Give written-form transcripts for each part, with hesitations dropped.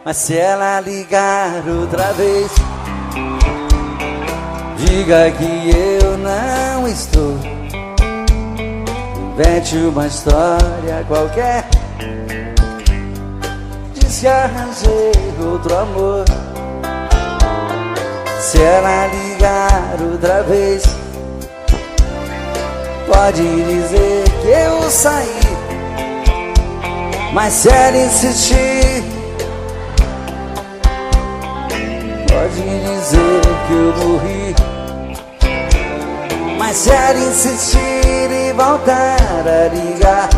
Mas se ela ligar outra vez, diga que eu não estou. Invente uma história qualquer, diz que arranjei outro amor. Se ela ligar outra vez, pode dizer que eu saí. Mas se ela insistir, pode dizer que eu morri. Mas se ela insistir e voltar a ligar,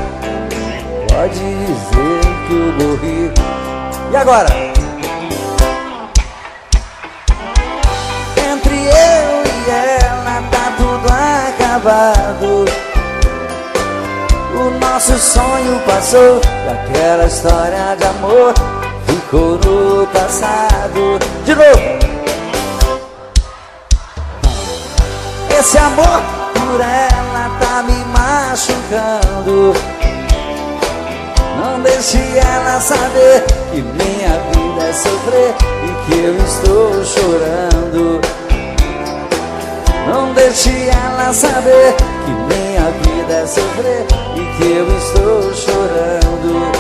pode dizer que eu morri. E agora? Entre eu e ela tá tudo acabado. O nosso sonho passou, e aquela história de amor ficou no passado. De novo! Esse amor por ela tá me machucando. Não deixe ela saber que minha vida é sofrer e que eu estou chorando. Não deixe ela saber que minha vida é sofrer e que eu estou chorando.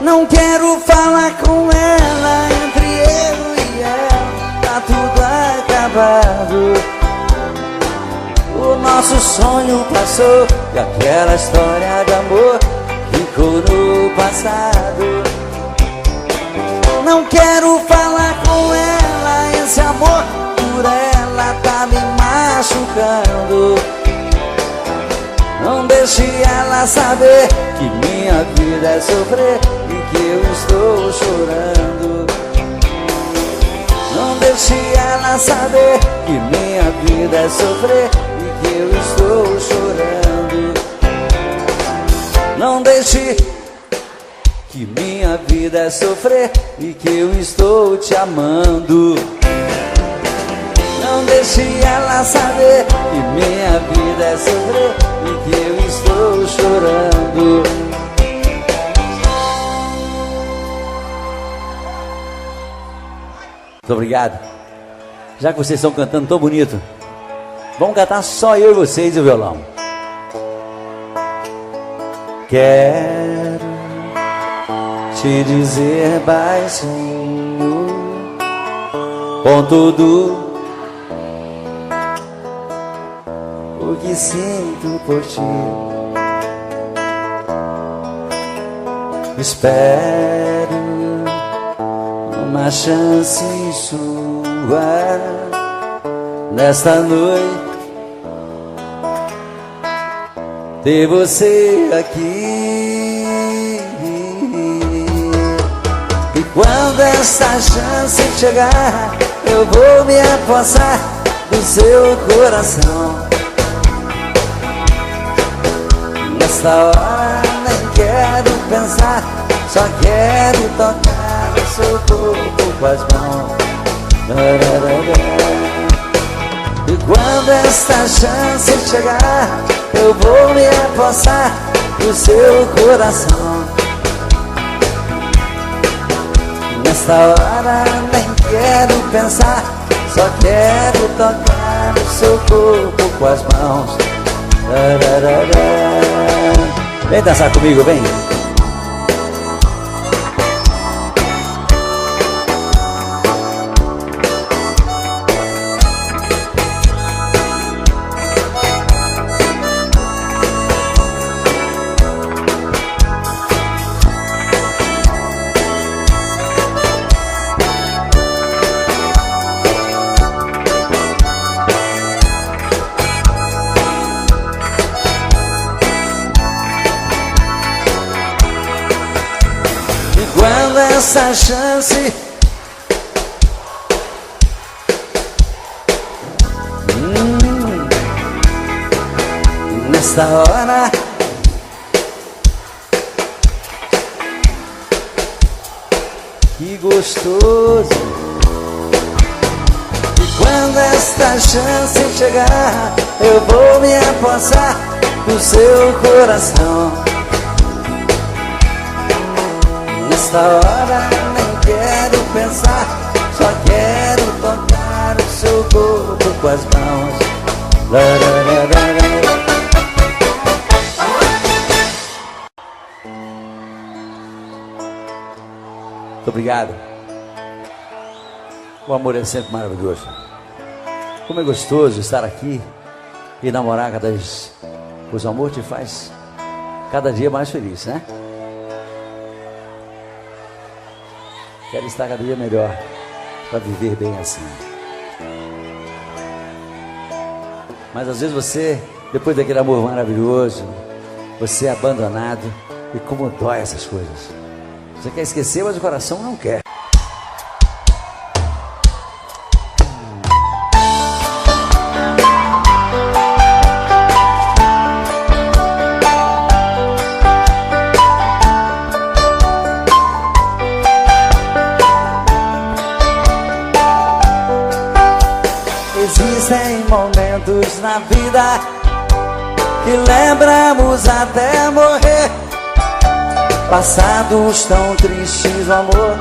Não quero falar com ela, entre eu e ela tá tudo acabado. O nosso sonho passou, e aquela história de amor ficou no passado. Não quero falar com ela, esse amor por ela tá me machucando. Não deixe ela saber que minha vida é sofrer e que eu estou chorando. Não deixe ela saber que minha vida é sofrer e que eu estou chorando. Não deixe que minha vida é sofrer e que eu estou te amando. Não deixe ela saber que minha vida é sofrer e que eu estou chorando. Muito obrigado. Já que vocês estão cantando tão bonito, vamos cantar só eu e vocês e o violão. Quero te dizer baixinho, com tudo o que sinto por ti. Espero uma chance sua nesta noite, ter você aqui. E quando essa chance chegar, eu vou me apossar do seu coração. Nesta hora nem quero pensar, só quero tocar o seu corpo com as mãos. E quando esta chance chegar, eu vou me apossar do seu coração. Nesta hora nem quero pensar, só quero tocar o seu corpo com as mãos. Vem dançar comigo, vem. Essa chance nesta hora. Que gostoso. E quando esta chance chegar, eu vou me apossar do seu coração. Nesta hora nem quero pensar, só quero tocar o seu corpo com as mãos. Muito obrigado. O amor é sempre maravilhoso. Como é gostoso estar aqui e namorar cada vez. Pois o amor te faz cada dia mais feliz, né? Quero estar cada dia melhor para viver bem assim. Mas às vezes você, depois daquele amor maravilhoso, você é abandonado. E como dói essas coisas. Você quer esquecer, mas o coração não quer. Existem momentos na vida que lembramos até morrer. Passados tão tristes do amor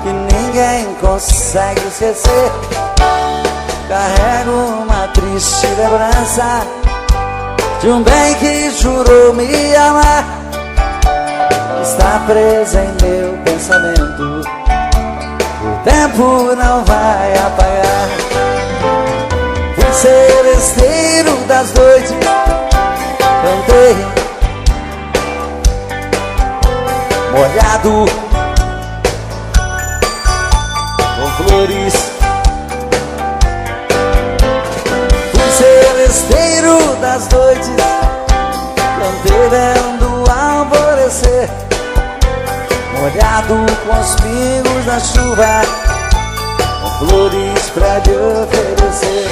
que ninguém consegue esquecer. Carrego uma triste lembrança de um bem que jurou me amar. Está presa em meu pensamento, o tempo não vai apagar. Fui seresteiro das noites, cantei molhado com flores. Fui seresteiro das noites, cantei vendo o alvorecer, molhado com os pingos da chuva, com flores pra te oferecer.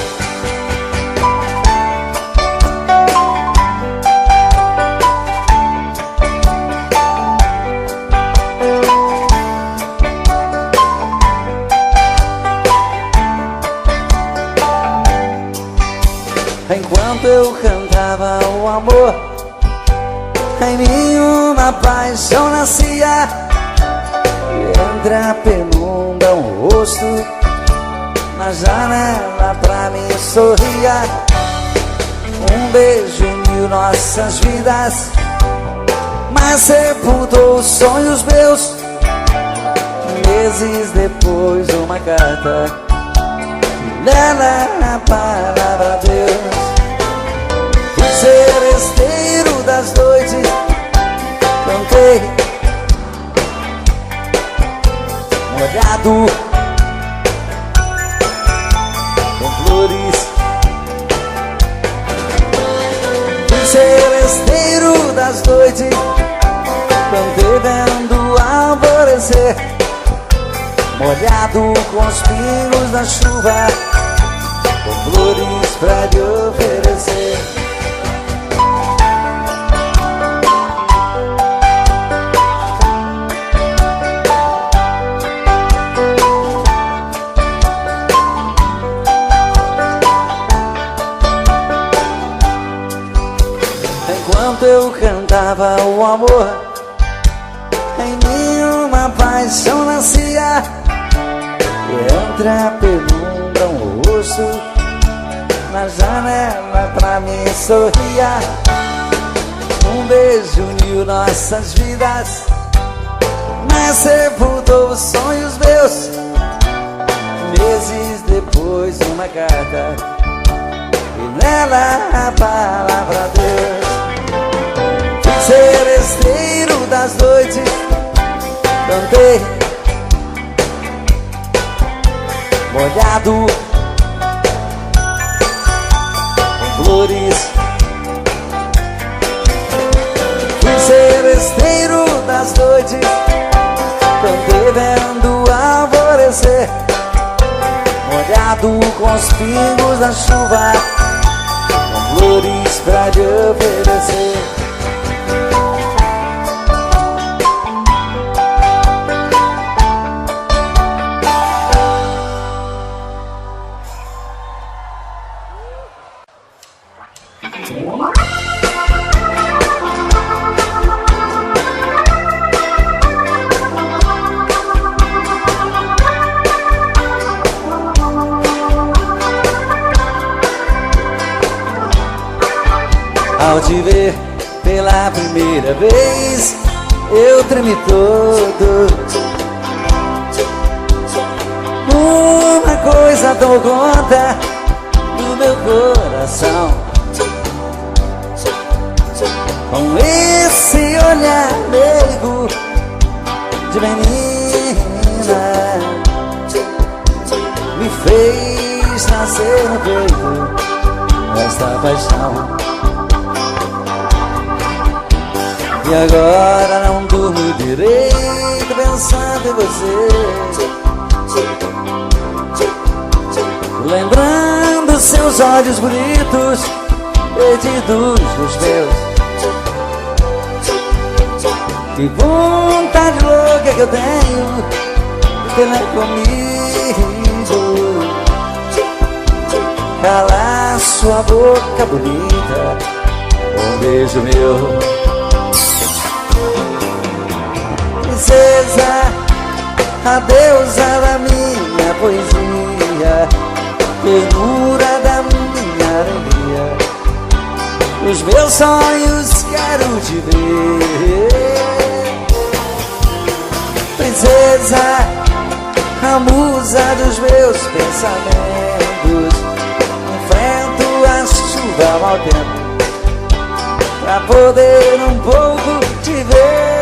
Enquanto eu cantava o amor, em mim uma paixão nascia. E entre a penumbra um rosto na janela pra mim sorria. Um beijo uniu nossas vidas, mas sepultou os sonhos meus. Meses depois uma carta, nela a palavra Deus. Fui seresteiro das noites, cantei molhado com flores. Fui seresteiro das noites, cantei vendo o alvorecer, molhado com os pingos da chuva, com flores pra te oferecer. Enquanto eu cantava o amor, em mim uma paixão nascia. E entre a penumbra um rosto na janela pra mim sorria. Um beijo uniu nossas vidas, mas sepultou os sonhos meus. Meses depois uma carta, e nela a palavra Deus. Fui seresteiro das noites, cantei molhado com flores. Fui seresteiro das noites, cantei vendo o alvorecer, molhado com os pingos da chuva, com flores pra te oferecer. Ao te ver pela primeira vez, eu tremi todo. Uma coisa tomou conta do meu coração. Com esse olhar meigo de menina, me fez nascer no peito esta paixão. E agora não durmo direito pensando em você, lembrando seus olhos bonitos perdidos nos meus. Que vontade louca que eu tenho de ter comigo, calar sua boca bonita com um beijo meu. Princesa, a deusa da minha poesia, ternura da minha alegria, nos meus sonhos quero te ver. Princesa, a musa dos meus pensamentos, enfrento a chuva ao mau tempo pra poder um pouco te ver.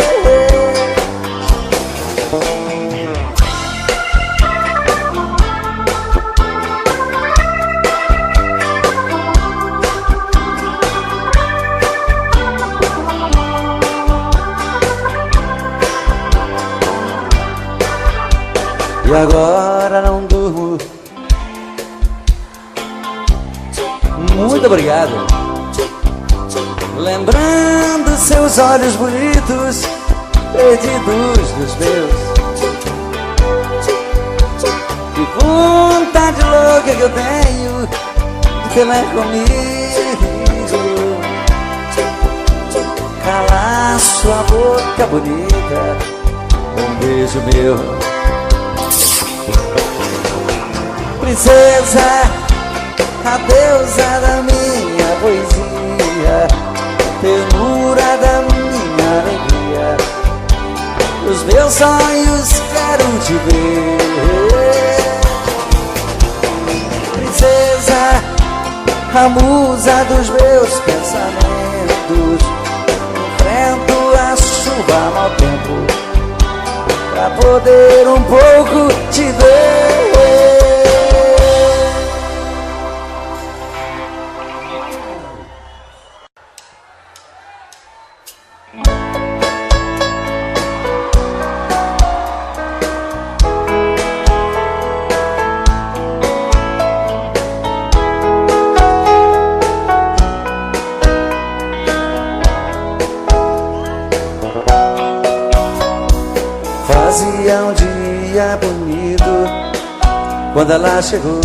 E agora não durmo. Muito obrigado. Lembrando seus olhos bonitos perdidos dos meus. Que vontade louca que eu tenho de ter mais comigo, calar sua boca bonita com um beijo meu. Princesa, a deusa da minha poesia, ternura da minha alegria, os meus sonhos quero te ver. Princesa, a musa dos meus pensamentos, enfrento a chuva ao mau tempo pra poder um pouco te ver. Fazia um dia bonito quando ela chegou,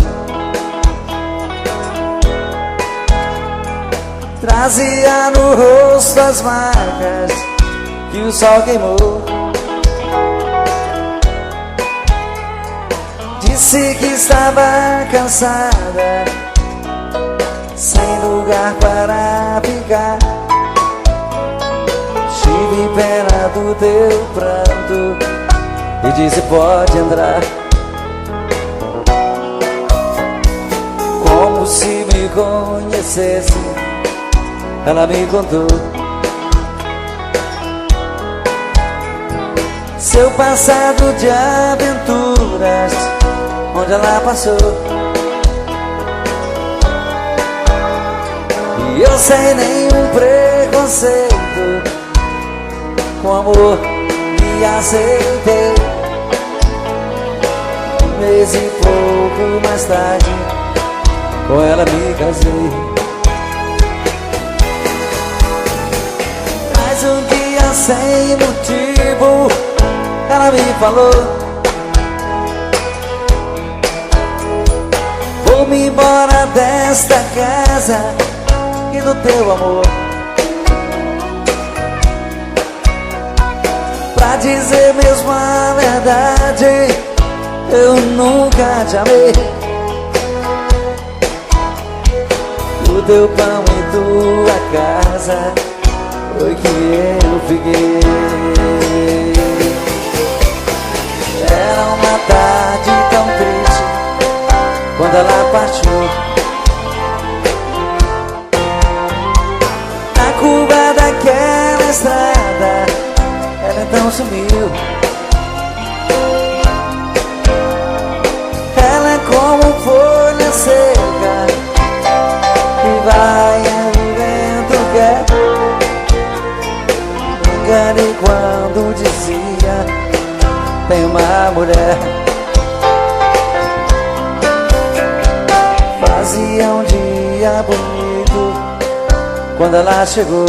trazia no rosto as marcas que o sol queimou. Disse que estava cansada, sem lugar para ficar. Tive pena do teu pranto e disse pode entrar, como se me conhecesse. Ela me contou seu passado de aventuras, onde ela passou. E eu sem nenhum preconceito, com amor me aceitei. Um mês e pouco mais tarde, com ela me casei. mais um dia sem motivo. Ela me falou: vou-me embora desta casa e do teu amor. Pra dizer mesmo a verdade, eu nunca te amei. O teu pão e tua casa foi que eu fiquei. Era uma tarde tão triste quando ela partiu. Na curva daquela estrada ela então sumiu. Ela é como folha seca que vai e o vento quer. Me enganei quando dizia: tem uma mulher. Fazia um dia bonito quando ela chegou.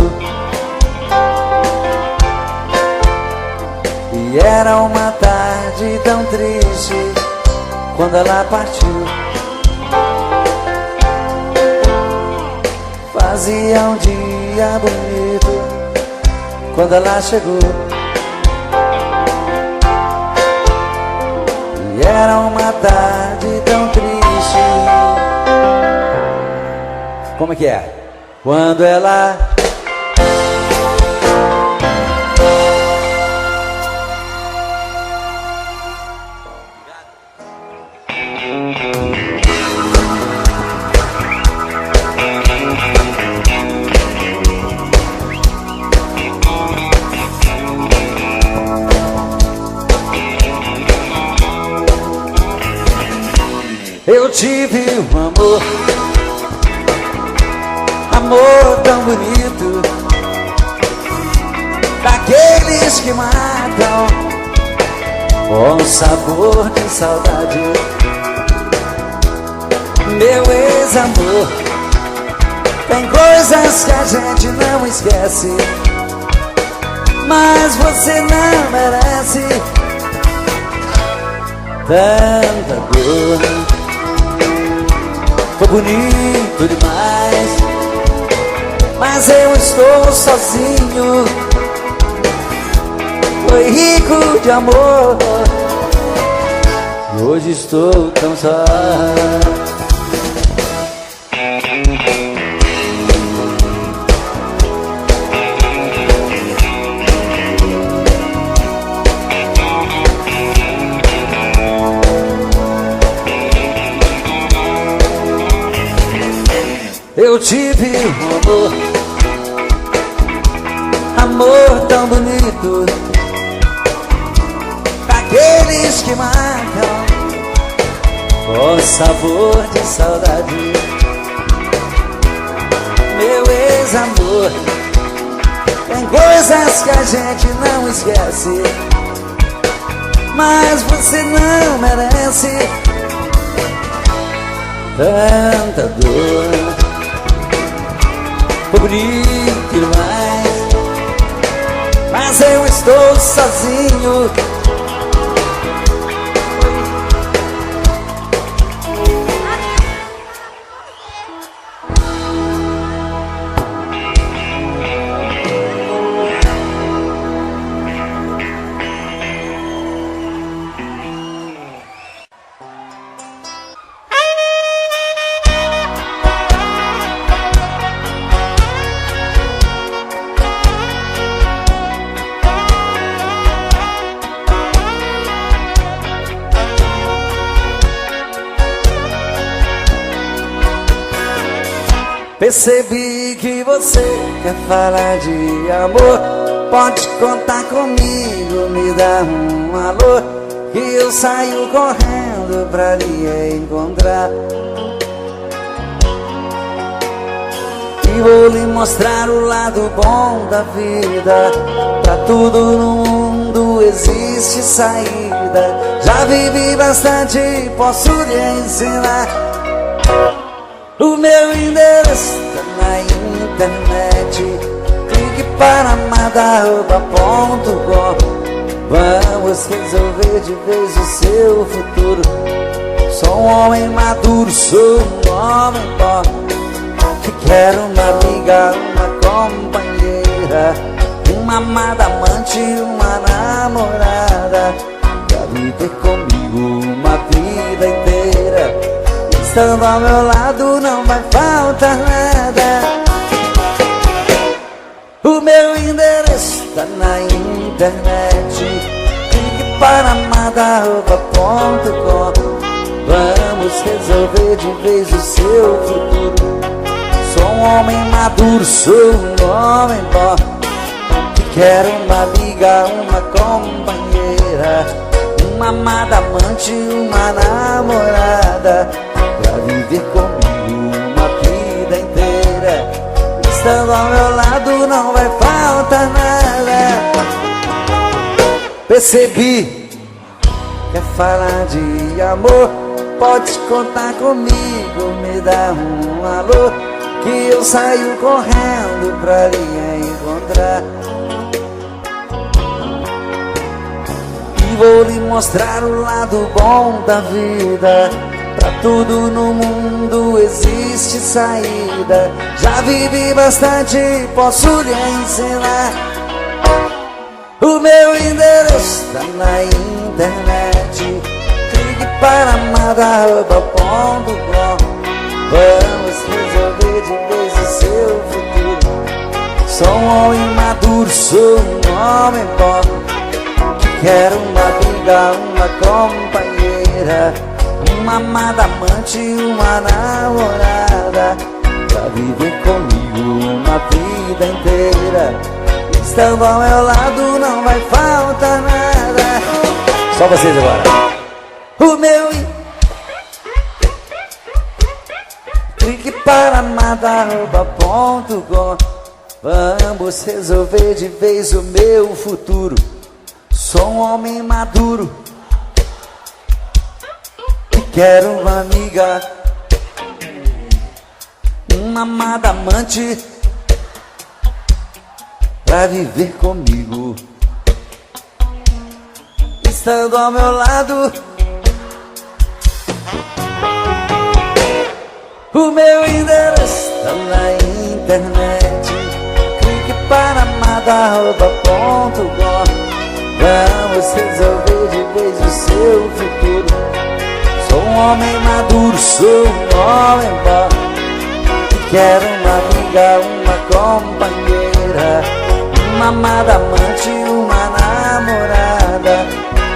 E era uma tarde tão triste quando ela partiu. Fazia um dia bonito quando ela chegou. E era uma tarde tão triste. Como é que é? Quando ela... Eu tive um amor, amor tão bonito, daqueles que matam com sabor de saudade. Meu ex-amor, tem coisas que a gente não esquece, mas você não merece tanta dor. Foi bonito demais, mas eu estou sozinho. Foi rico de amor, e hoje estou tão só. Eu tive um amor, amor tão bonito, daqueles que marcam com sabor de saudade. Meu ex-amor, tem coisas que a gente não esquece, mas você não merece tanta dor. Foi bonito demais, mas eu estou sozinho. Percebi que você quer falar de amor. Pode contar comigo, me dá um alô, que eu saio correndo pra lhe encontrar. E vou lhe mostrar o lado bom da vida. Pra tudo no mundo existe saída. Já vivi bastante, posso lhe ensinar. O meu endereço tá na internet. Clique Paramadaroupa.com. Vamos resolver de vez o seu futuro. Sou um homem maduro, sou um homem bom, que quero uma amiga, uma companheira, uma amada amante, uma namorada, pra viver comigo uma vida inteira. Estando ao meu lado não vai faltar nada. O meu endereço tá na internet. Clique Paramadaroupa.com. Vamos resolver de vez o seu futuro. Sou um homem maduro, sou um homem bom, que quero uma amiga, uma companheira, uma amada amante, uma namorada, pra viver comigo uma vida inteira. Estando ao meu lado não vai faltar nada. Percebi, quer falar de amor, pode contar comigo, me dá um alô, que eu saio correndo pra lhe encontrar. E vou lhe mostrar o lado bom da vida. Pra tudo no mundo existe saída. Já vivi bastante, posso lhe ensinar. O meu endereço tá na internet. Paramadaroupa.com. Vamos resolver de vez o seu futuro. Sou um homem maduro, sou um homem bom, que quero uma amiga, uma companheira, uma amada amante, uma namorada, pra viver comigo uma vida inteira. Estando ao meu lado não vai faltar nada. Só vocês agora. O meu clique Paramadaroupa.com. Vamos resolver de vez o meu futuro. Sou um homem maduro, que quero uma amiga, uma amada amante, pra viver comigo. Estando ao meu lado, o meu endereço tá na internet. Clique Paramadaroupa.com. Vamos resolver de vez o seu futuro. Sou um homem maduro, sou um homem bom, que quero uma amiga, uma companheira, uma amada amante, uma namorada,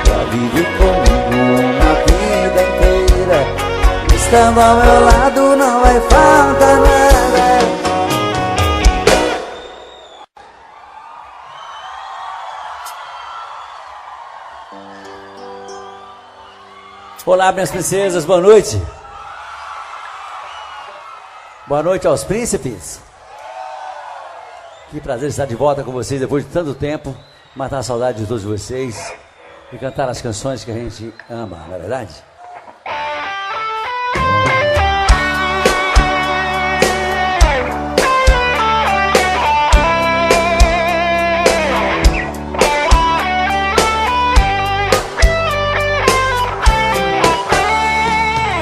pra viver comigo uma vida inteira. Estando ao meu lado não vai faltar nada. Olá, minhas princesas, boa noite. Boa noite aos príncipes. Que prazer estar de volta com vocês depois de tanto tempo, matar a saudade de todos vocês e cantar as canções que a gente ama, não é verdade?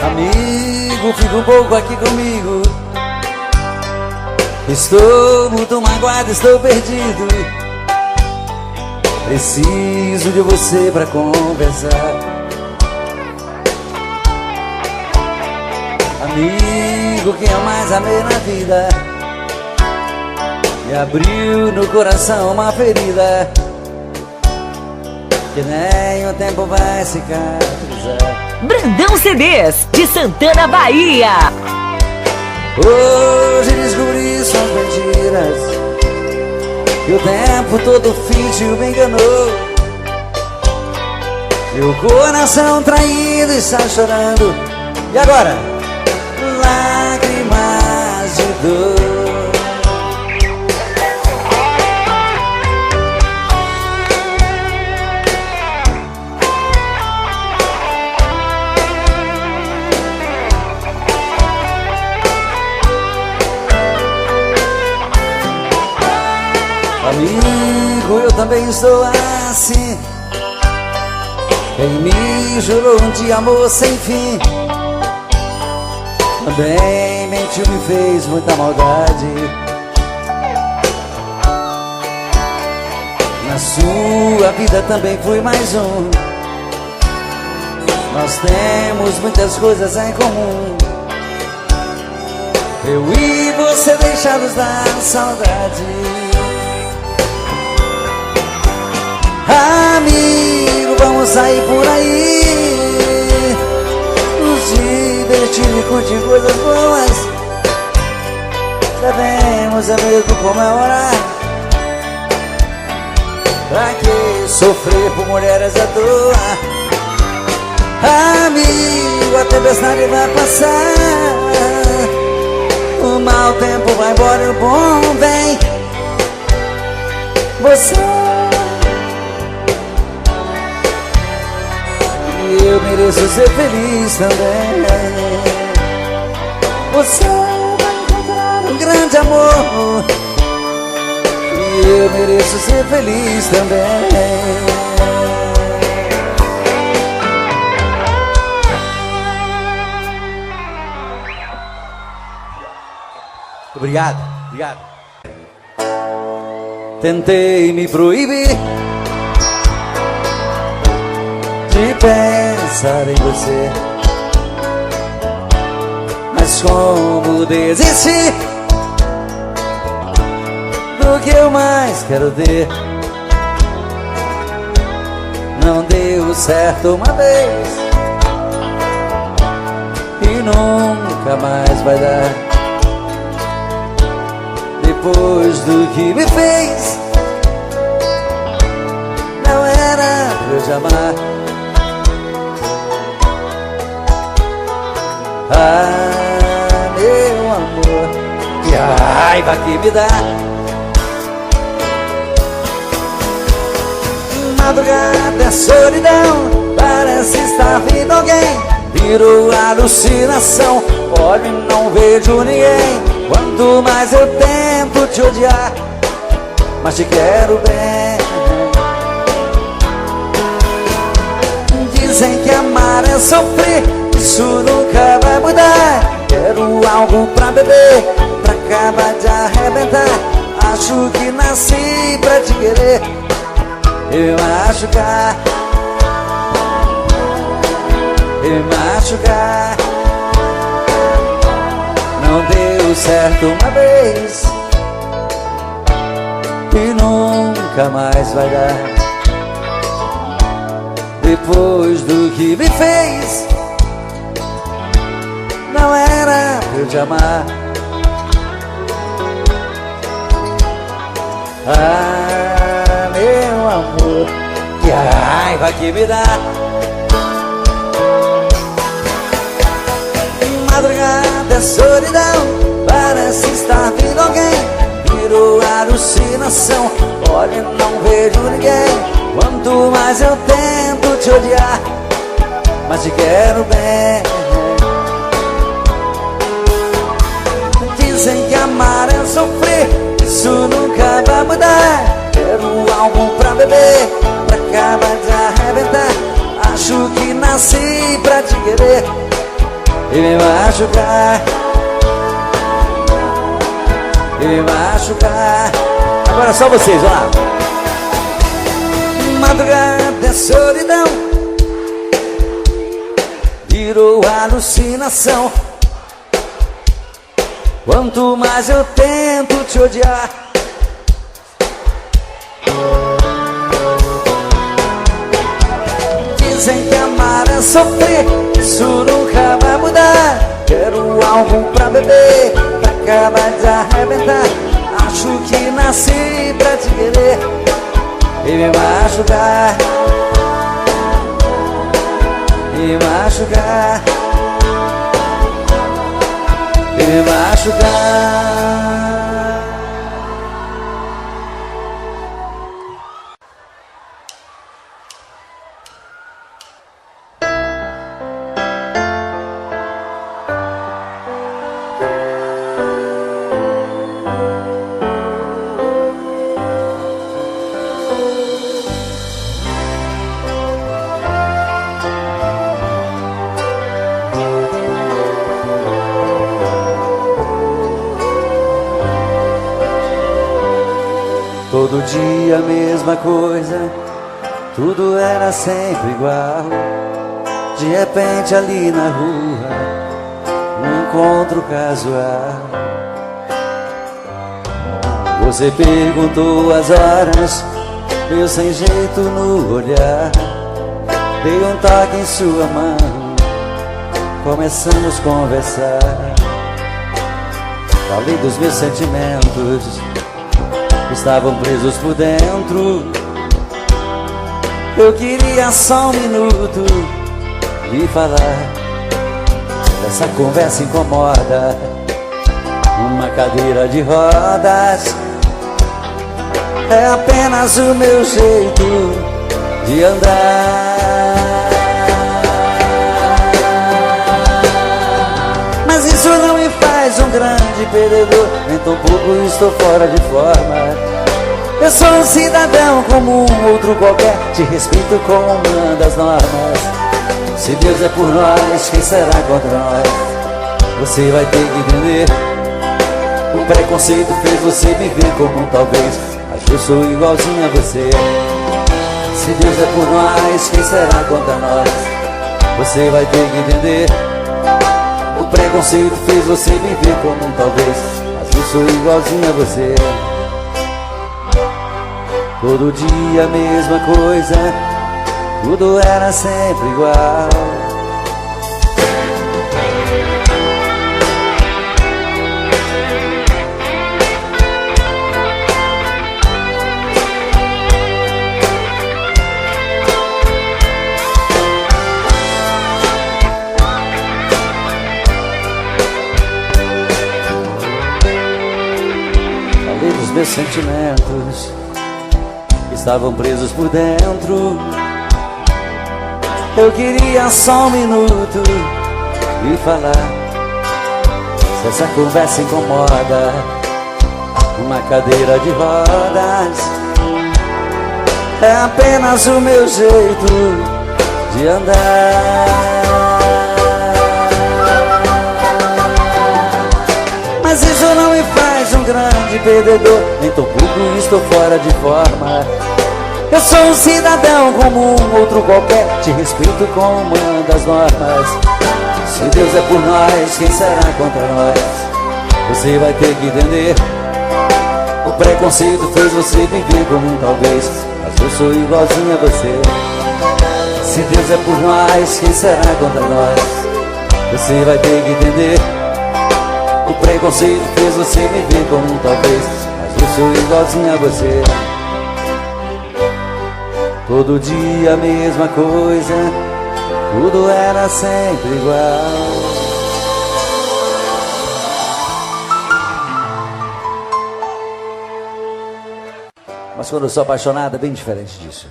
Amigo, fica um pouco aqui comigo. Estou muito magoado, estou perdido. Preciso de você pra conversar. Amigo, quem eu mais amei na vida, me abriu no coração uma ferida que nem o tempo vai cicatrizar. Brandão CDs, de Santana, Bahia. Hoje descobri suas mentiras, que o tempo todo fingiu, me enganou. Meu coração traído está chorando. E agora? Lágrimas de dor. Amigo, eu também estou assim. Quem me jurou de amor sem fim também mentiu, me fez muita maldade. Na sua vida também fui mais um. Nós temos muitas coisas em comum. Eu e você deixados da saudade. Amigo, vamos sair por aí, nos divertir e curtir coisas boas. Devemos mesmo comemorar. Pra que sofrer por mulheres à toa? Amigo, a tempestade vai passar, o mau tempo vai embora e o bom vem. Você e eu mereço ser feliz também. Você vai encontrar um grande amor e eu mereço ser feliz também. Obrigado, obrigado. Tentei me proibir de pensar em você, mas como desistir do que eu mais quero ter? Não deu certo uma vez e nunca mais vai dar. Depois do que me fez, não era pra eu te amar. Ah, meu amor, que raiva que me dá. Madrugada é solidão, parece estar vindo alguém. Virou alucinação, olho e não vejo ninguém. Quanto mais eu tento te odiar, mas te quero bem. Dizem que amar é sofrer, isso nunca vai mudar. Quero algo pra beber, pra acabar de arrebentar. Acho que nasci pra te querer e machucar, e machucar. Não deu certo uma vez e nunca mais vai dar. Depois do que me fez, não era pra eu te amar. Ah, meu amor, que raiva que me dá. Madrugada é solidão, parece estar vindo alguém. Virou alucinação, olha e não vejo ninguém. Quanto mais eu tento te odiar, mas te quero bem. Dizem que amar é sofrer, isso nunca vai mudar. Quero algo pra beber, pra acabar de arrebentar. Acho que nasci pra te querer e me machucar, e me machucar. Agora só vocês, vamos lá. Madrugada é solidão, virou alucinação. Quanto mais eu tento te odiar, dizem que amar é sofrer, isso nunca vai mudar. Quero algo pra beber, pra acabar de arrebentar. Acho que nasci pra te querer e me machucar, e me machucar, e me machucar. Todo dia a mesma coisa, tudo era sempre igual. De repente ali na rua, um encontro casual. Você perguntou as horas, eu sem jeito no olhar. Dei um toque em sua mão, começamos a conversar. Falei dos meus sentimentos, que estavam presos por dentro. Eu queria só um minuto e falar. Essa conversa incomoda, uma cadeira de rodas é apenas o meu jeito de andar. Mas isso não me faz um grande perdedor, nem tão pouco estou fora de forma. Eu sou um cidadão como um outro qualquer, te respeito como uma das normas. Se Deus é por nós, quem será contra nós? Você vai ter que entender. O preconceito fez você me ver como um talvez, mas eu sou igualzinho a você. Se Deus é por nós, quem será contra nós? Você vai ter que entender. O preconceito fez você me ver como um talvez, mas eu sou igualzinho a você. Todo dia a mesma coisa, tudo era sempre igual. Falei dos meus sentimentos, que estavam presos por dentro. Eu queria só um minuto e falar. Se essa conversa incomoda, uma cadeira de rodas é apenas o meu jeito de andar. Mas isso não me faz um grande perdedor, nem tão pouco estou fora de forma. Eu sou um cidadão como um outro qualquer, te respeito como uma das normas. Se Deus é por nós, quem será contra nós? Você vai ter que entender. O preconceito fez você me ver como um talvez, mas eu sou igualzinho a você. Se Deus é por nós, quem será contra nós? Você vai ter que entender. O preconceito fez você me ver como um talvez, mas eu sou igualzinho a você. Todo dia a mesma coisa, tudo era sempre igual. Mas quando eu sou apaixonado é bem diferente disso.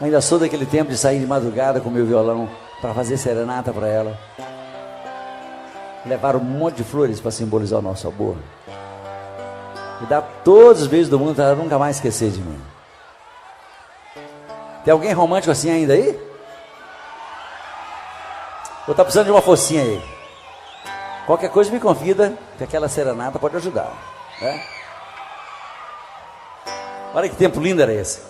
Ainda sou daquele tempo de sair de madrugada com meu violão para fazer serenata para ela. Levar um monte de flores para simbolizar o nosso amor. E dar todos os beijos do mundo para ela nunca mais esquecer de mim. Tem alguém romântico assim ainda aí? Ou tá precisando de uma focinha aí? Qualquer coisa me convida, que aquela serenata pode ajudar, né? Olha que tempo lindo era esse.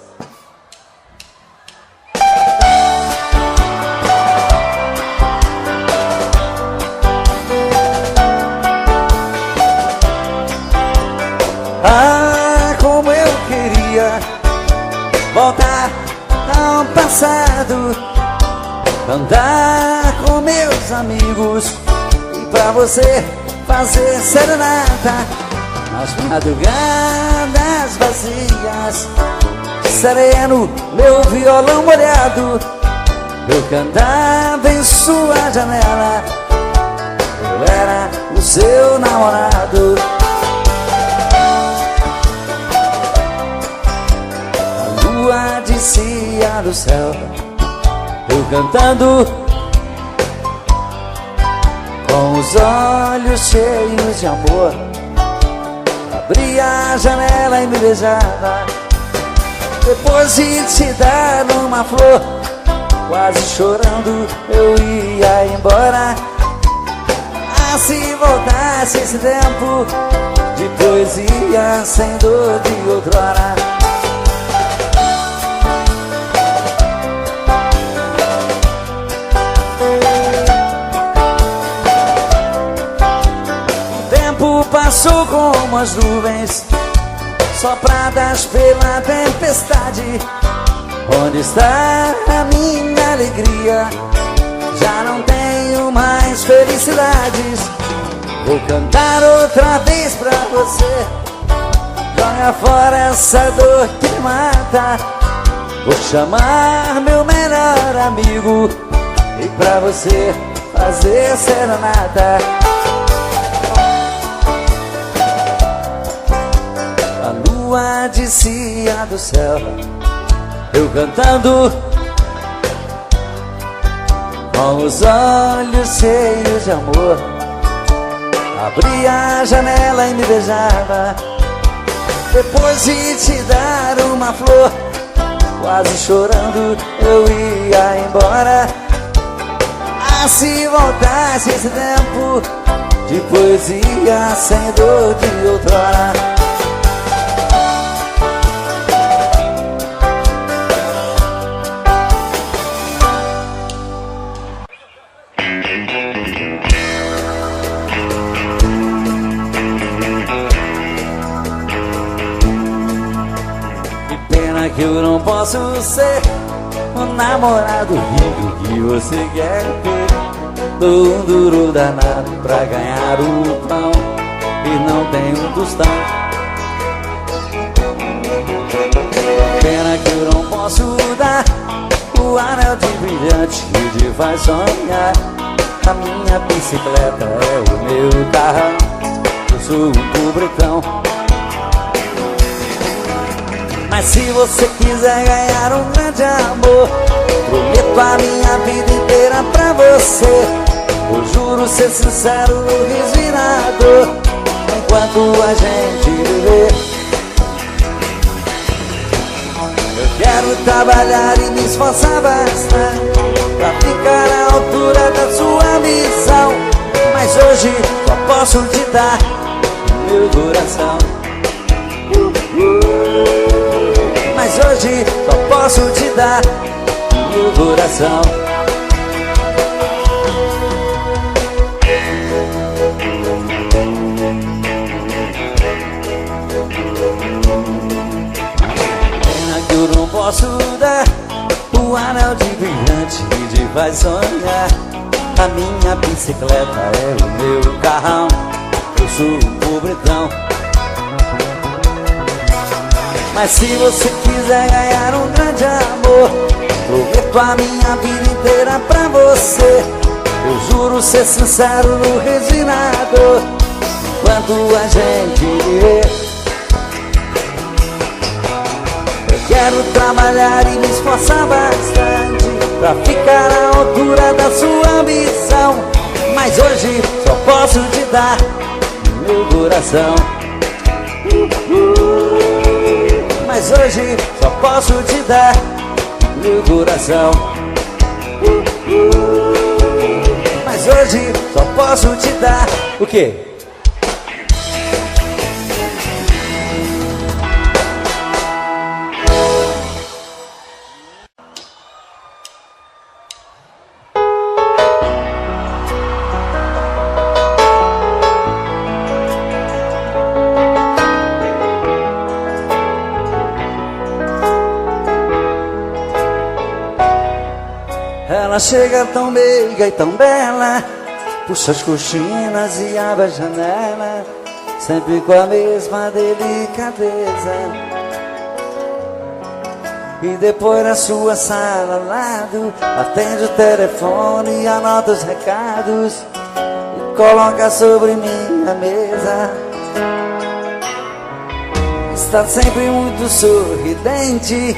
Ah, como eu queria voltar ao passado, andar com meus amigos e pra você fazer serenata nas madrugadas vazias. Sereno, meu violão molhado, eu cantava em sua janela. Eu era o seu namorado. A descia do céu, eu cantando com os olhos cheios de amor. Abria a janela e me beijava, depois de te dar uma flor. Quase chorando eu ia embora. Ah, se voltasse esse tempo de poesia sem dor de outrora. sou como as nuvens sopradas pela tempestade. Onde está a minha alegria? Já não tenho mais felicidades. Vou cantar outra vez pra você. Joga fora essa dor que me mata. Vou chamar meu melhor amigo e pra você fazer serenata. A lua descia do céu, eu cantando, com os olhos cheios de amor. Abria a janela e me beijava, depois de te dar uma flor. Quase chorando eu ia embora. Ah, se voltasse esse tempo de poesia sem dor de outrora. Que eu não posso ser o namorado rico que você quer ter. Dou um duro danado pra ganhar o pão e não tenho um tostão. Pena que eu não posso dar o anel de brilhante que te faz sonhar. A minha bicicleta é o meu carrão, eu sou um pobretão. Mas se você quiser ganhar um grande amor, prometo a minha vida inteira pra você. Eu juro ser sincero no riso e na dor, enquanto a gente viver. Eu quero trabalhar e me esforçar bastante pra ficar à altura da sua missão. Mas hoje só posso te dar meu coração. Mas hoje só posso te dar meu coração. Pena que eu não posso dar o anel de brilhante que te faz sonhar. A minha bicicleta é o meu carrão, eu sou um pobretão. Mas se você quiser ganhar um grande amor, prometo a minha vida inteira pra você. Eu juro ser sincero no riso e na dor, enquanto a gente viver. Eu quero trabalhar e me esforçar bastante pra ficar à altura da sua ambição. Mas hoje só posso te dar meu coração. Mas hoje só posso te dar meu coração. Mas hoje só posso te dar o quê? Ela chega tão meiga e tão bela, puxa as cortinas e abre a janela, sempre com a mesma delicadeza. E depois na sua sala ao lado, atende o telefone e anota os recados e coloca sobre minha mesa. Está sempre muito sorridente,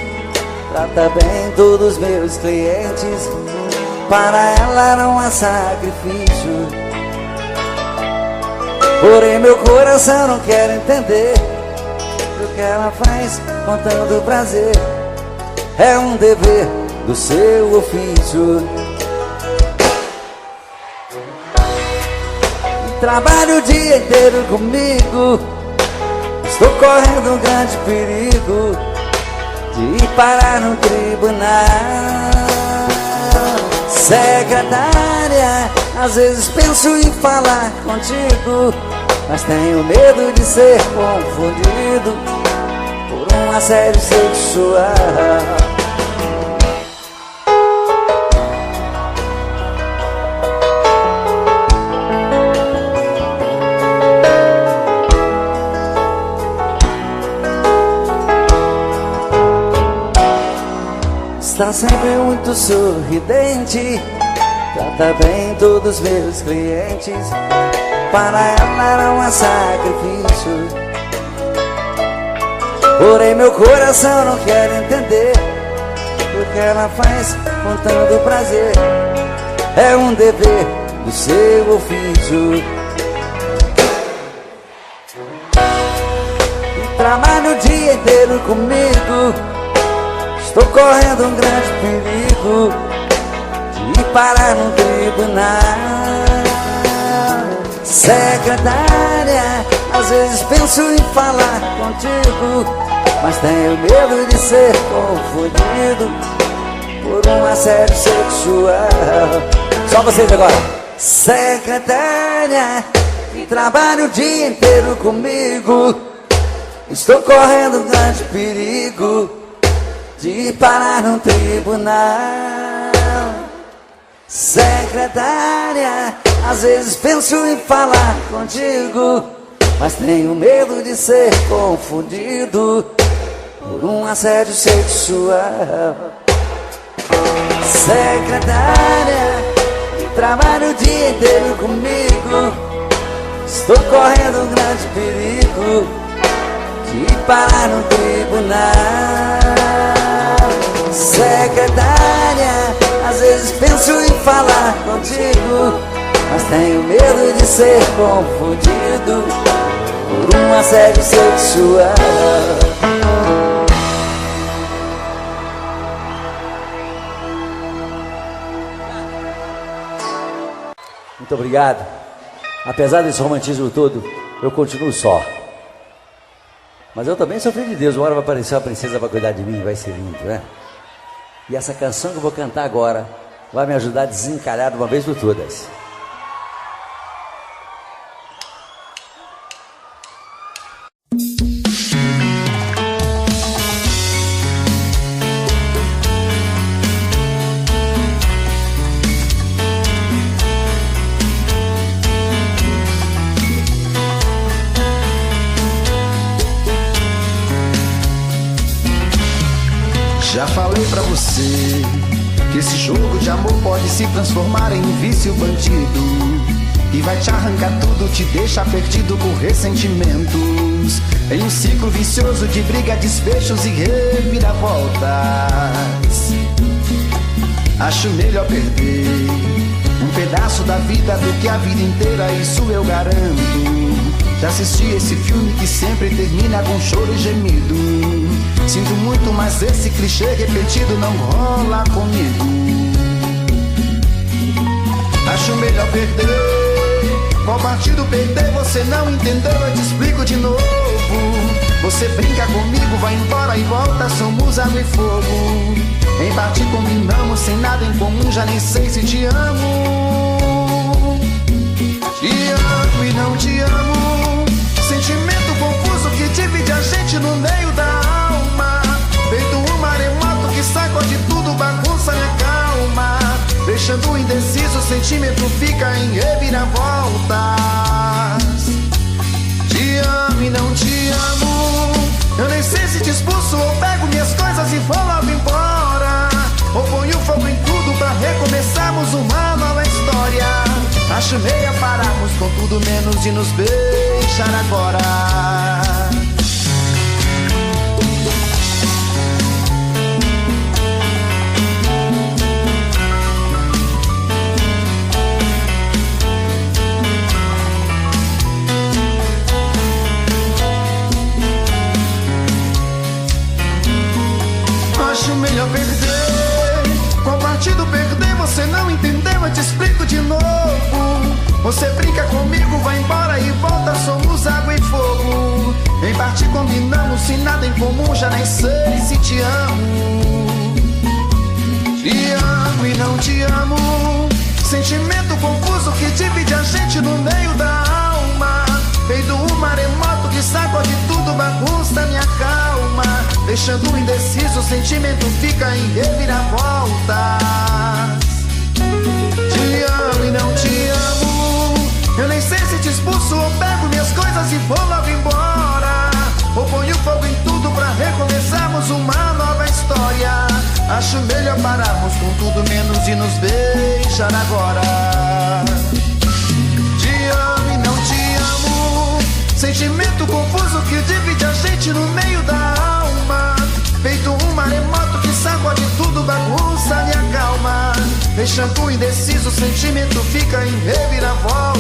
trata bem todos os meus clientes. Para ela não há sacrifício, porém meu coração não quer entender o que ela faz com tanto prazer. É um dever do seu ofício. Trabalho o dia inteiro comigo, estou correndo um grande perigo de ir parar no tribunal. Secretária, às vezes penso em falar contigo, mas tenho medo de ser confundido por um assédio sexual. Está sempre muito sorridente, trata bem todos os meus clientes. Para ela era um sacrifício, porém meu coração não quer entender o que ela faz com tanto prazer. É um dever do seu ofício. Trabalha o dia inteiro comigo, estou correndo um grande perigo de parar no tribunal. Secretária, às vezes penso em falar contigo, mas tenho medo de ser confundido por um assédio sexual. Só vocês agora. Secretária, que trabalha o dia inteiro comigo, estou correndo um grande perigo de parar no tribunal. Secretária, às vezes penso em falar contigo, mas tenho medo de ser confundido por um assédio sexual. Secretária, que trabalha o dia inteiro comigo, estou correndo um grande perigo de parar no tribunal. Secretária, às vezes penso em falar contigo, mas tenho medo de ser confundido por um assédio sexual. Muito obrigado. Apesar desse romantismo todo, eu continuo só. Mas eu também sou filho de Deus. Uma hora vai aparecer uma princesa para cuidar de mim, vai ser lindo, né? E essa canção que eu vou cantar agora vai me ajudar a desencalhar de uma vez por todas. Já falei pra você que esse jogo de amor pode se transformar em um vício bandido, e vai te arrancar tudo, te deixar perdido por ressentimentos, em um ciclo vicioso de briga, desfechos e reviravoltas. Acho melhor perder um pedaço da vida do que a vida inteira, isso eu garanto. Já assisti esse filme que sempre termina com choro e gemido. Sinto muito, mas esse clichê repetido não rola comigo. Acho melhor perder. Qual partido perder? Você não entendeu, eu te explico de novo. Você brinca comigo, vai embora e volta, somos água e fogo. Em parte combinamos, sem nada em comum, já nem sei se te amo. Te amo e não te amo. Sentimento confuso que divide a gente no meio da alma. Feito um maremoto que sacode tudo, bagunça minha calma. Deixando indeciso, o sentimento fica em reviravoltas. Te amo e não te amo. Eu nem sei se te expulso ou pego minhas coisas e vou logo embora, ou ponho fogo em tudo pra recomeçarmos uma nova história. Acho meia pararmos com tudo menos de nos beijar agora. Acho melhor perder. Qual partido perder? Você não entendeu, eu te explico de novo. Você brinca comigo, vai embora e volta, somos água e fogo. Em parte combinamos, sem nada em comum, já nem sei se te amo. Te amo e não te amo. Sentimento confuso que divide a gente no meio da alma. Feito deixando indeciso, o sentimento fica em reviravoltas. Te amo e não te amo, eu nem sei se te expulso ou pego minhas coisas e vou logo embora, ou ponho fogo em tudo pra recomeçarmos uma nova história. Acho melhor pararmos com tudo menos de nos beijar agora. Te amo e não te amo, sentimento confuso que divide a gente no meio da alma, feito um maremoto que sacode tudo, bagunça, me acalma, deixando indeciso, o sentimento fica em reviravoltas.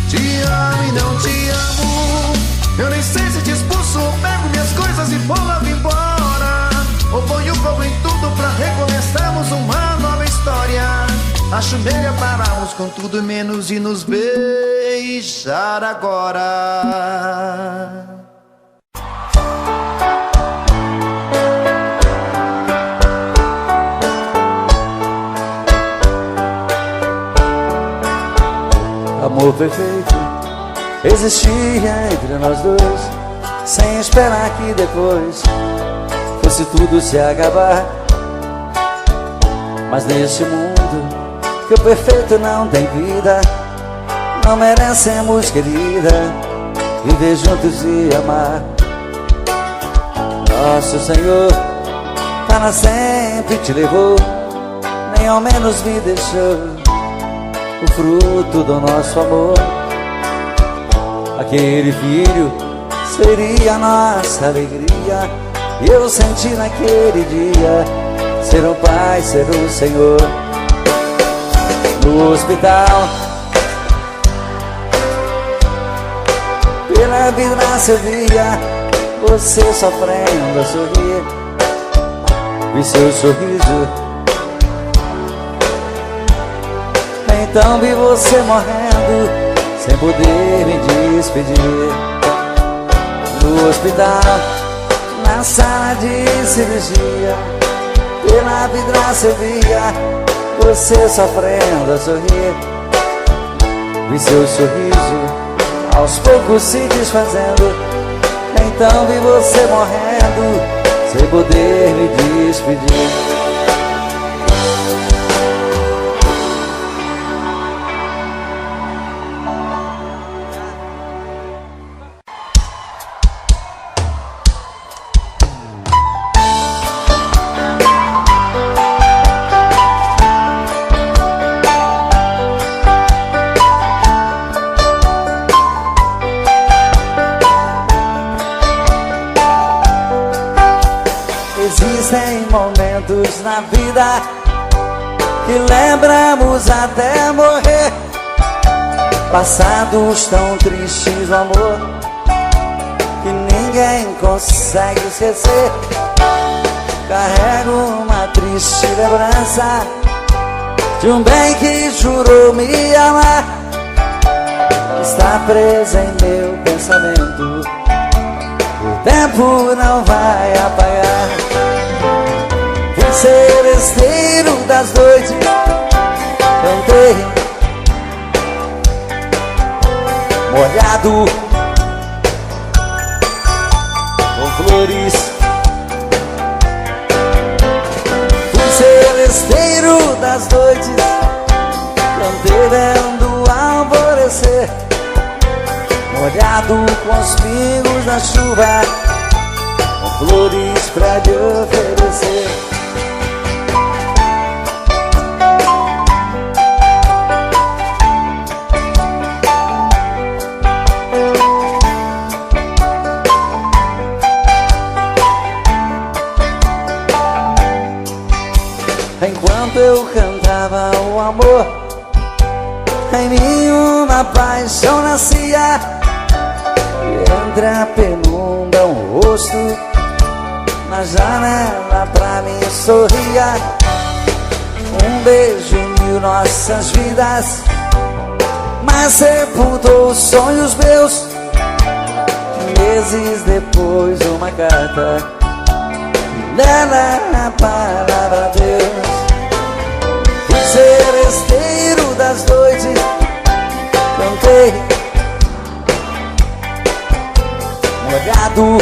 Te amo e não te amo, eu nem sei se te expulso ou pego minhas coisas e vou logo embora, ou ponho fogo em tudo pra recomeçarmos uma nova história. Acho melhor pararmos com tudo menos de nos beijar agora. Amor perfeito existia entre nós dois, sem esperar que depois fosse tudo se acabar. Mas neste mundo que o perfeito não tem vida, não merecemos, querida, viver juntos e amar. Nosso Senhor para sempre te levou, nem ao menos me deixou o fruto do nosso amor. Aquele filho seria a nossa alegria, e eu senti naquele dia ser um pai, ser um Senhor. No hospital, pela vidraça eu via você sofrendo a sorrir, vi seu sorriso, então vi você morrendo, sem poder me despedir. No hospital, na sala de cirurgia, pela vidraça eu via você sofrendo a sorrir, vi seu sorriso aos poucos se desfazendo, então vi você morrendo, sem poder me despedir. Existem momentos na vida que lembramos até morrer, passados tão tristes do amor que ninguém consegue esquecer. Carrego uma triste lembrança de um bem que jurou me amar, está preso em meu pensamento, o tempo não vai apagar. Fui seresteiro das noites, cantei molhado com flores. Fui seresteiro das noites, cantei vendo alvorecer, molhado com os pingos da chuva, com flores pra lhe oferecer. Enquanto eu cantava o amor, em mim uma paixão nascia, e entre a penumbra um rosto na janela pra mim sorria. Um beijo uniu nossas vidas, mas sepultou os sonhos meus. Meses depois uma carta, nela a palavra Deus. Fui seresteiro das noites, cantei molhado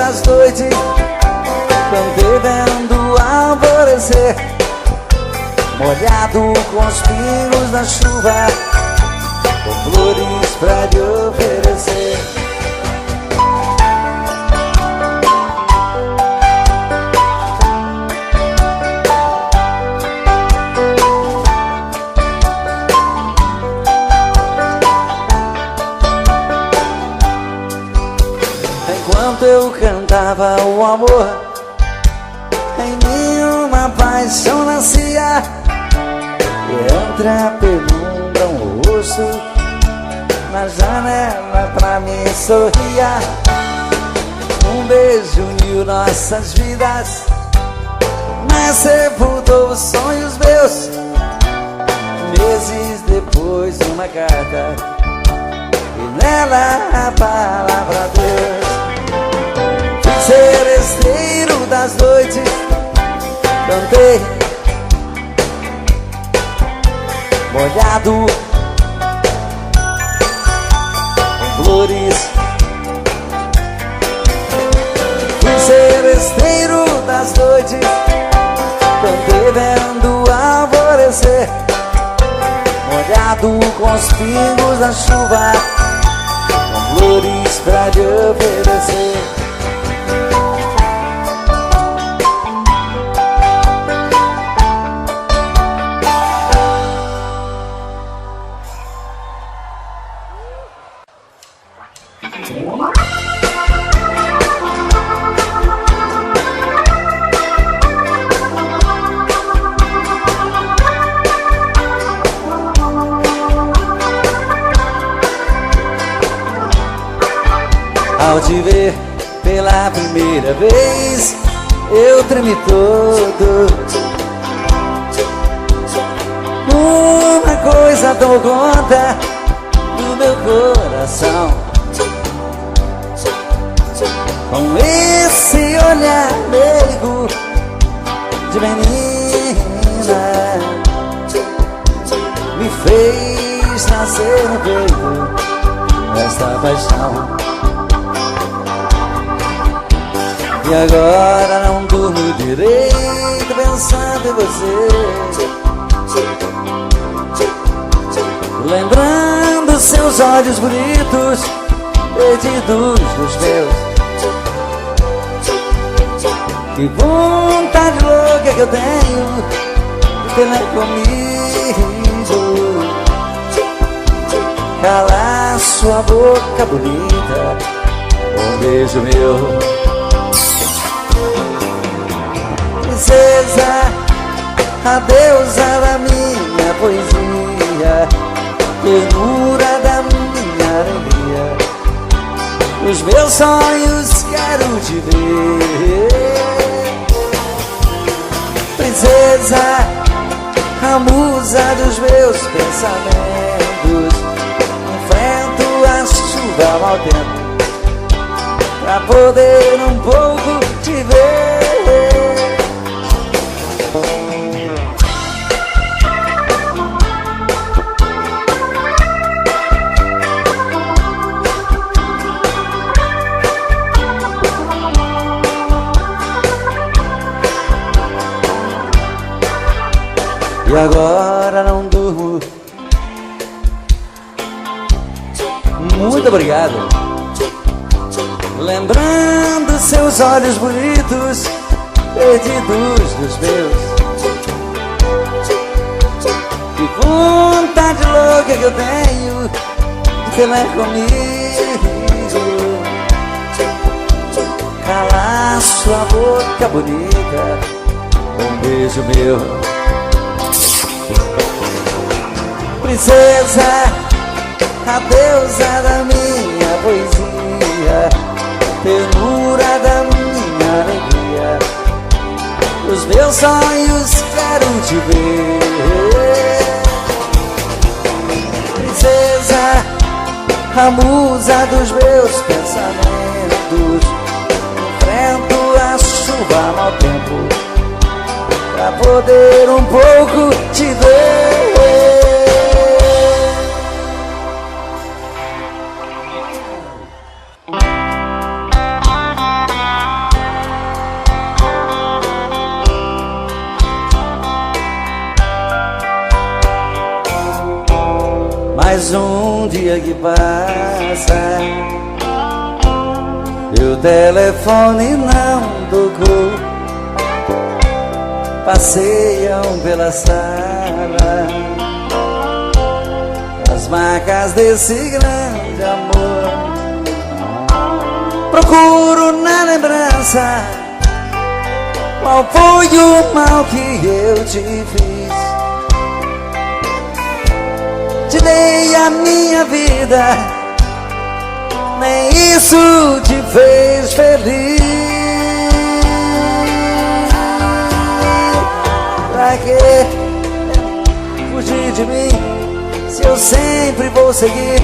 das noites, cantei vendo alvorecer, molhado com os pingos da chuva, com flores pra lhe oferecer. Enquanto eu cantava o amor, em mim uma paixão nascia, e entre a penumbra um rosto na janela pra mim sorria. Um beijo uniu nossas vidas, mas sepultou os sonhos meus. Meses depois uma carta, e nela a palavra Deus. Seresteiro das noites, cantei molhado com flores. Fui seresteiro das noites, cantei vendo alvorecer, molhado com os pingos da chuva, com flores pra lhe oferecer. Ao te ver pela primeira vez, eu tremi todo. Uma coisa tomou conta do meu coração, com esse olhar meigo de menina, me fez nascer no peito esta paixão. E agora não durmo direito pensando em você, lembrando seus olhos bonitos, perdidos dos meus. Que vontade louca que eu tenho de ter comigo, calar sua boca bonita com um beijo meu. Princesa, a deusa da minha poesia, ternura da minha alegria, nos meus sonhos quero te ver. Princesa, a musa dos meus pensamentos, enfrento a chuva ao mau tempo pra poder um pouco te ver. E agora não durmo. Muito obrigado. Lembrando seus olhos bonitos, perdidos dos meus. Que vontade louca que eu tenho de ter comigo, calar sua boca bonita com um beijo meu. Princesa, a deusa da minha poesia, ternura da minha alegria, os meus sonhos quero te ver. Princesa, a musa dos meus pensamentos, enfrento a chuva ao mau tempo pra poder um pouco te ver. Mais um dia que passa e o telefone não tocou. Passeiam pela sala as marcas desse grande amor. Procuro na lembrança qual foi o mal que eu te fiz. Te dei a minha vida, nem isso te fez feliz. Pra que fugir de mim, se eu sempre vou seguir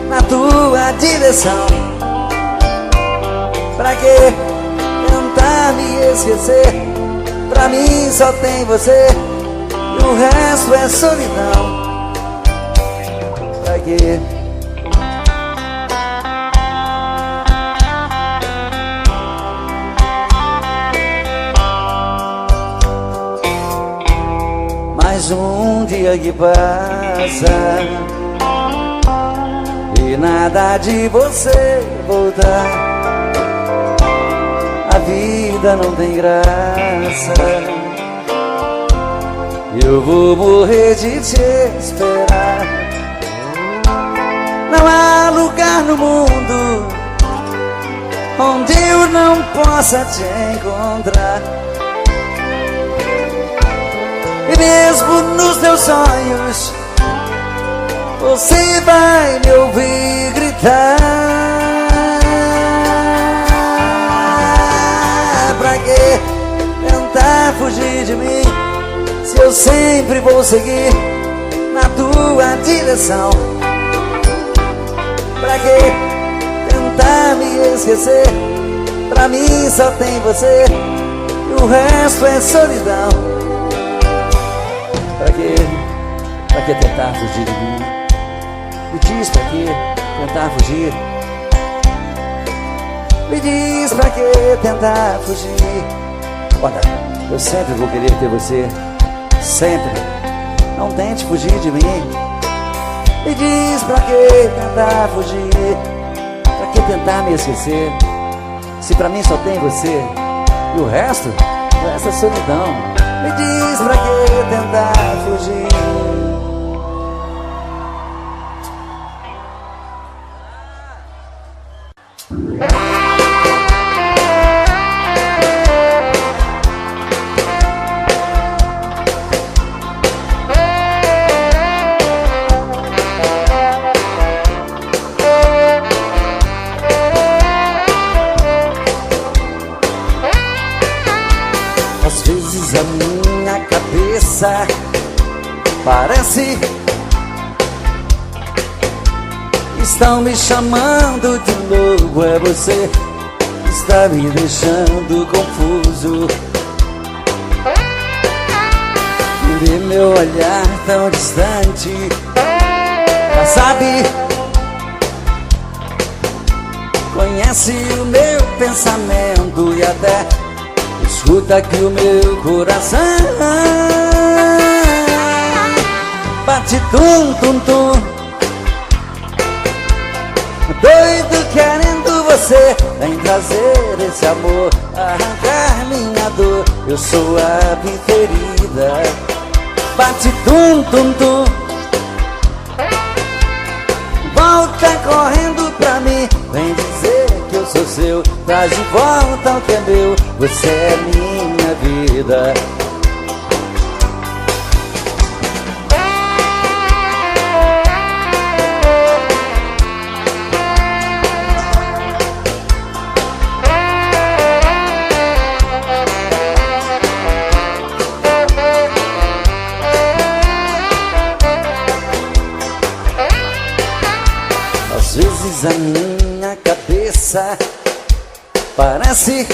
na tua direção? Pra que tentar me esquecer? Pra mim só tem você e o resto é solidão. Pra que? Mais um dia que passa e nada de você voltar. A vida não tem graça, eu vou morrer de te esperar. Não há lugar no mundo onde eu não possa te encontrar. E mesmo nos teus sonhos você vai me ouvir gritar. Pra que tentar fugir de mim, se eu sempre vou seguir na tua direção? Pra que tentar me esquecer? Pra mim só tem você e o resto é solidão. Pra que tentar fugir de mim? Me diz pra que tentar fugir? Me diz pra que tentar fugir? Olha, eu sempre vou querer ter você, sempre. Não tente fugir de mim. Me diz pra que tentar fugir? Pra que tentar me esquecer? Se pra mim só tem você e o resto é solidão. Me diz pra que tentar fugir? Às vezes a minha cabeça parece estão me chamando de novo. É você que está me deixando confuso. Vê meu olhar tão distante, já sabe, conhece o meu pensamento e até escuta aqui o meu coração. Bate tum tum tum, doido querendo você. Vem trazer esse amor, arrancar minha dor. Eu sou a preferida. Bate tum tum tum, volta correndo pra mim. Vem dizer que eu sou seu, traz de volta o que é meu. Você é minha vida. Às vezes a minha cabeça parece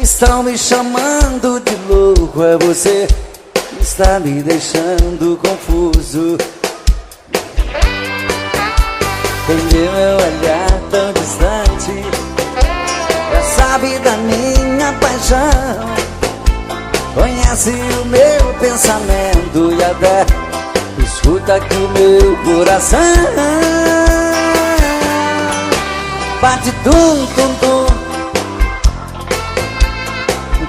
estão me chamando de louco. É você que está me deixando confuso. Vê meu olhar tão distante, já sabe da minha paixão, conhece o meu pensamento e até escuta que o meu coração bate tum, tum, tum,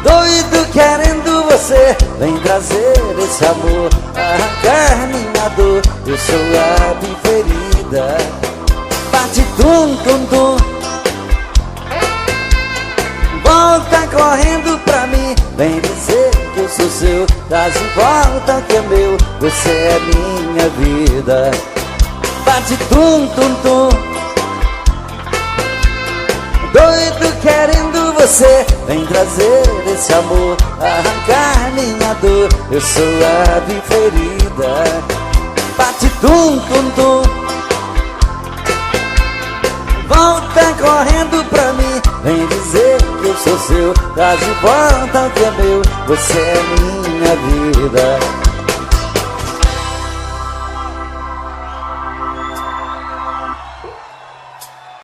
doido querendo você. Vem trazer esse amor, arrancar minha dor. Eu sou a preferida. Bate tum, tum, tum, volta correndo pra mim. Vem dizer que eu sou seu, traz de volta que é meu. Você é minha vida. Bate tum, tum, tum, doido querendo você. Vem trazer esse amor, arrancar minha dor. Eu sou a preferida. Bate tum, tum, tum, volta correndo pra mim. Vem dizer que eu sou seu, traz de volta o que é meu. Você é minha vida.